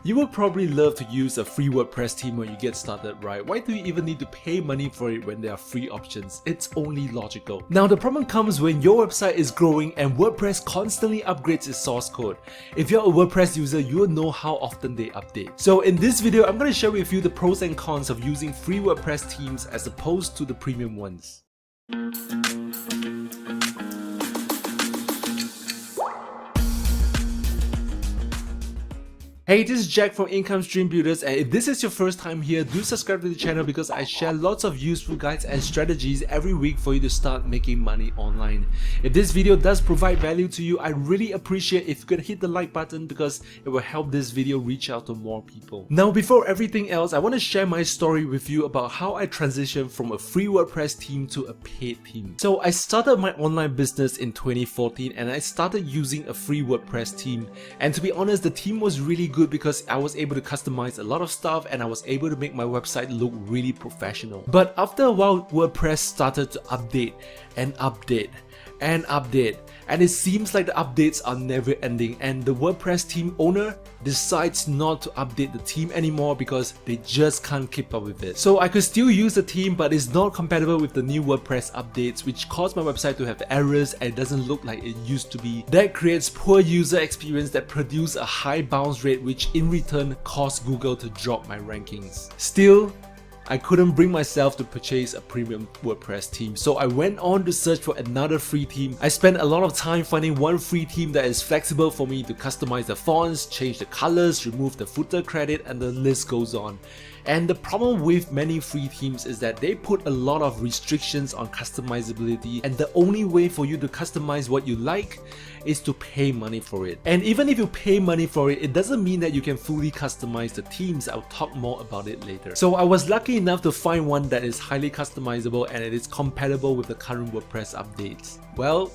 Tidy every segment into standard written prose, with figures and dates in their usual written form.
You would probably love to use a free WordPress theme when you get started, right? Why do you even need to pay money for it when there are free options? It's only logical. Now the problem comes when your website is growing and WordPress constantly upgrades its source code. If you're a WordPress user, you will know how often they update. So in this video, I'm going to share with you the pros and cons of using free WordPress themes as opposed to the premium ones. Hey, this is Jack from Income Stream Builders, and if this is your first time here, do subscribe to the channel because I share lots of useful guides and strategies every week for you to start making money online. If this video does provide value to you, I really appreciate if you could hit the like button because it will help this video reach out to more people. Now, before everything else, I want to share my story with you about how I transitioned from a free WordPress theme to a paid theme. So I started my online business in 2014 and I started using a free WordPress theme, and to be honest, the theme was really good because I was able to customize a lot of stuff and I was able to make my website look really professional. But after a while, WordPress started to update and update and update, and it seems like the updates are never ending, and the WordPress theme owner decides not to update the theme anymore because they just can't keep up with it. So I could still use the theme, but it's not compatible with the new WordPress updates, which cause my website to have errors and it doesn't look like it used to be. That creates poor user experience that produce a high bounce rate, which in return caused Google to drop my rankings. Still, I couldn't bring myself to purchase a premium WordPress theme, so I went on to search for another free theme. I spent a lot of time finding one free theme that is flexible for me to customize the fonts, change the colors, remove the footer credit, and the list goes on. And the problem with many free themes is that they put a lot of restrictions on customizability, and the only way for you to customize what you like is to pay money for it. And even if you pay money for it, it doesn't mean that you can fully customize the themes. I'll talk more about it later. So I was lucky enough to find one that is highly customizable and it is compatible with the current WordPress updates. Well,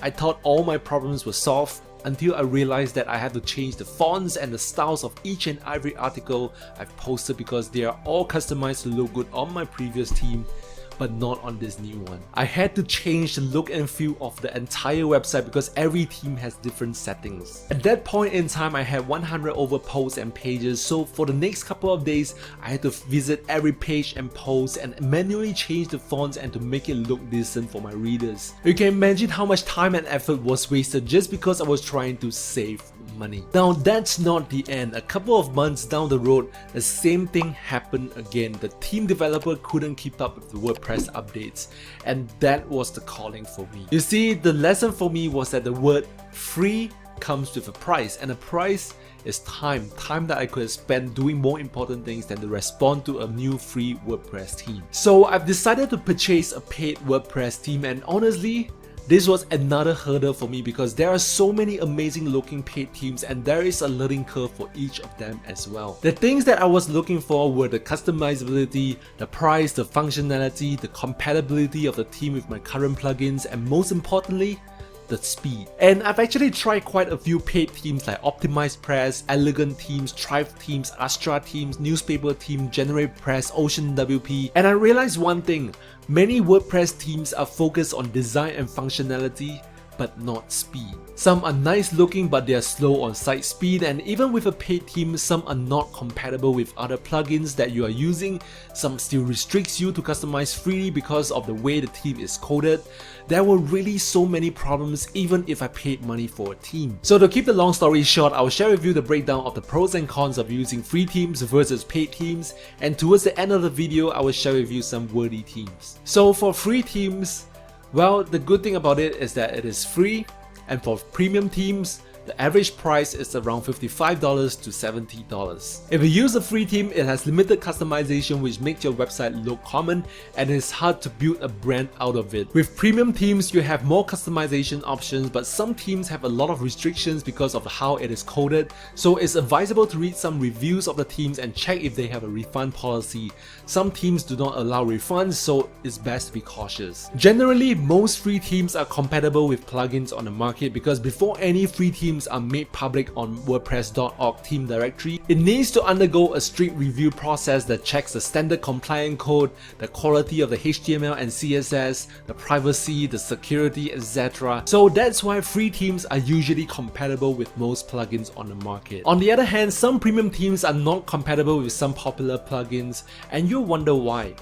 I thought all my problems were solved until I realized that I had to change the fonts and the styles of each and every article I've posted because they are all customized to look good on my previous theme, but not on this new one. I had to change the look and feel of the entire website because every theme has different settings. At that point in time, I had 100 over posts and pages, so for the next couple of days, I had to visit every page and post and manually change the fonts and to make it look decent for my readers. You can imagine how much time and effort was wasted just because I was trying to save money. Now that's not the end. A couple of months down the road, the same thing happened again. The theme developer couldn't keep up with the WordPress updates, and that was the calling for me. You see, the lesson for me was that the word free comes with a price, and the price is time that I could have spent doing more important things than to respond to a new free WordPress theme. So I've decided to purchase a paid WordPress theme, and honestly, this was another hurdle for me because there are so many amazing looking paid themes and there is a learning curve for each of them as well. The things that I was looking for were the customizability, the price, the functionality, the compatibility of the theme with my current plugins, and most importantly, the speed. And I've actually tried quite a few paid themes like Optimized Press, Elegant Themes, Thrive Themes, Astra Themes, Newspaper Theme, Generate Press, Ocean WP, and I realized one thing: many WordPress themes are focused on design and functionality, but not speed. Some are nice looking but they are slow on site speed, and even with a paid theme, some are not compatible with other plugins that you are using. Some still restricts you to customize freely because of the way the theme is coded. There were really so many problems even if I paid money for a theme. So to keep the long story short, I'll share with you the breakdown of the pros and cons of using free themes versus paid themes, and towards the end of the video, I will share with you some worthy themes. So for free themes, well, the good thing about it is that it is free, and for premium themes, the average price is around $55 to $70. If you use a free theme, it has limited customization which makes your website look common and it's hard to build a brand out of it. With premium themes, you have more customization options, but some themes have a lot of restrictions because of how it is coded, so it's advisable to read some reviews of the themes and check if they have a refund policy. Some themes do not allow refunds, so it's best to be cautious. Generally, most free themes are compatible with plugins on the market because before any free theme themes are made public on WordPress.org theme directory, it needs to undergo a strict review process that checks the standard compliant code, the quality of the HTML and CSS, the privacy, the security, etc. So that's why free themes are usually compatible with most plugins on the market. On the other hand, some premium themes are not compatible with some popular plugins, and you'll wonder why.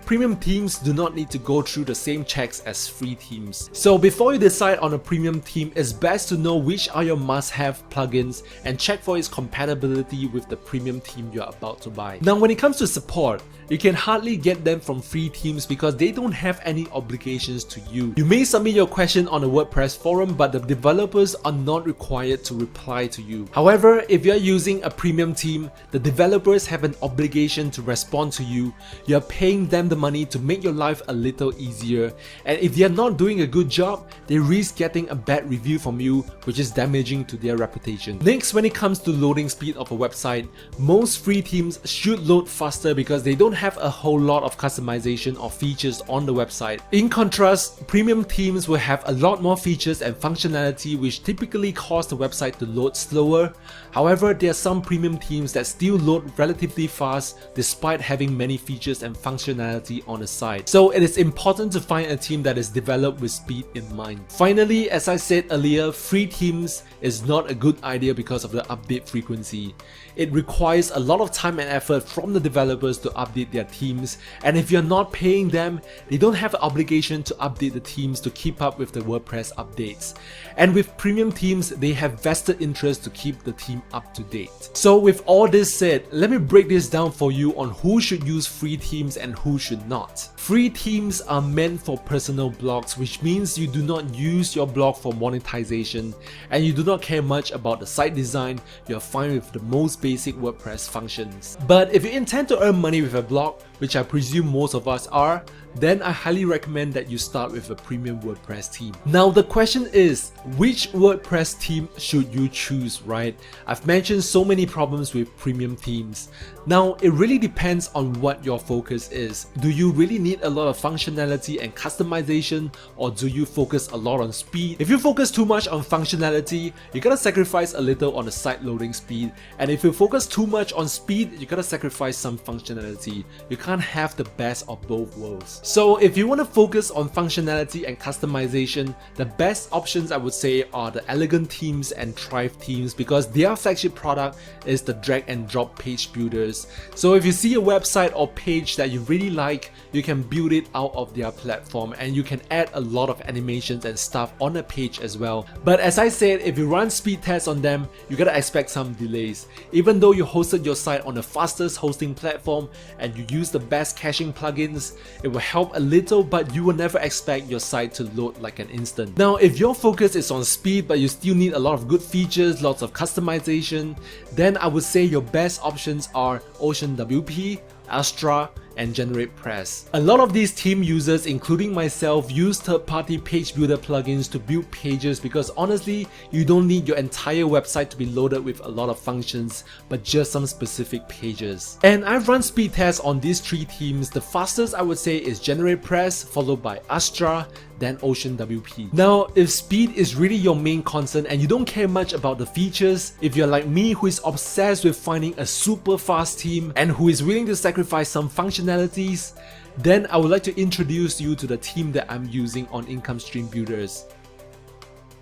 Premium themes do not need to go through the same checks as free themes. So before you decide on a premium theme, it's best to know which are your must-have plugins and check for its compatibility with the premium theme you're about to buy. Now when it comes to support, you can hardly get them from free themes because they don't have any obligations to you. You may submit your question on a WordPress forum, but the developers are not required to reply to you. However, if you're using a premium theme, the developers have an obligation to respond to you. You're paying them the money to make your life a little easier, and if they're not doing a good job, they risk getting a bad review from you, which is damaging to their reputation. Next, when it comes to loading speed of a website, most free themes should load faster because they don't have a whole lot of customization or features on the website. In contrast, premium themes will have a lot more features and functionality which typically cause the website to load slower. However, there are some premium themes that still load relatively fast despite having many features and functionality on the site. So it is important to find a theme that is developed with speed in mind. Finally, as I said earlier, free themes is not a good idea because of the update frequency. It requires a lot of time and effort from the developers to update their themes, and if you're not paying them, they don't have an obligation to update the themes to keep up with the WordPress updates. And with premium themes, they have vested interest to keep the theme up to date. So with all this said, let me break this down for you on who should use free themes and who should not. Free themes are meant for personal blogs, which means you do not use your blog for monetization and you do not care much about the site design. You're fine with the most basic WordPress functions. But if you intend to earn money with a blog, which I presume most of us are, then I highly recommend that you start with a premium WordPress theme. Now the question is, which WordPress theme should you choose, right? I've mentioned so many problems with premium themes. Now it really depends on what your focus is. Do you really need a lot of functionality and customization, or do you focus a lot on speed? If you focus too much on functionality, you gotta sacrifice a little on the site loading speed, and if you focus too much on speed, you gotta sacrifice some functionality. You can't have the best of both worlds. So if you want to focus on functionality and customization, the best options I would say are the Elegant Themes and Thrive Themes, because their flagship product is the drag and drop page builders. So if you see a website or page that you really like, you can build it out of their platform and you can add a lot of animations and stuff on a page as well. But as I said, if you run speed tests on them, you gotta expect some delays. Even though you hosted your site on the fastest hosting platform and you use the best caching plugins, it will help a little, but you will never expect your site to load like an instant. Now if your focus is on speed but you still need a lot of good features, lots of customization, then I would say your best options are OceanWP, Astra, and GeneratePress. A lot of these theme users, including myself, use third-party page builder plugins to build pages because honestly, you don't need your entire website to be loaded with a lot of functions, but just some specific pages. And I've run speed tests on these three themes. The fastest I would say is GeneratePress, followed by Astra, then OceanWP. Now, if speed is really your main concern and you don't care much about the features, if you're like me who is obsessed with finding a super fast theme and who is willing to sacrifice some functionalities, then I would like to introduce you to the theme that I'm using on Income Stream Builders.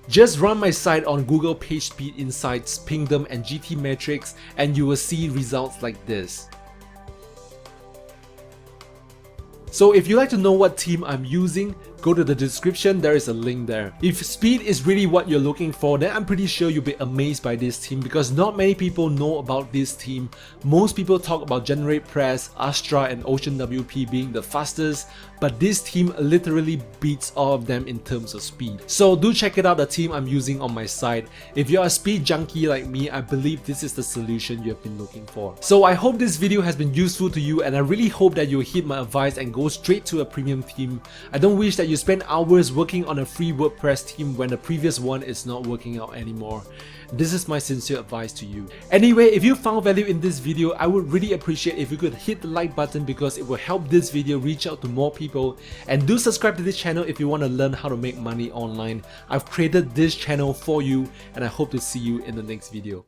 Just run my site on Google PageSpeed Insights, Pingdom and GTmetrix and you will see results like this. So if you'd like to know what theme I'm using, go to the description, there is a link there. If speed is really what you're looking for, then I'm pretty sure you'll be amazed by this theme because not many people know about this theme. Most people talk about GeneratePress, Astra and OceanWP being the fastest, but this theme literally beats all of them in terms of speed. So do check it out, the theme I'm using on my site. If you're a speed junkie like me, I believe this is the solution you have been looking for. So I hope this video has been useful to you and I really hope that you'll heed my advice and go straight to a premium theme. I don't wish that that you spend hours working on a free WordPress theme when the previous one is not working out anymore. This is my sincere advice to you. Anyway, if you found value in this video, I would really appreciate if you could hit the like button because it will help this video reach out to more people. And do subscribe to this channel if you want to learn how to make money online. I've created this channel for you and I hope to see you in the next video.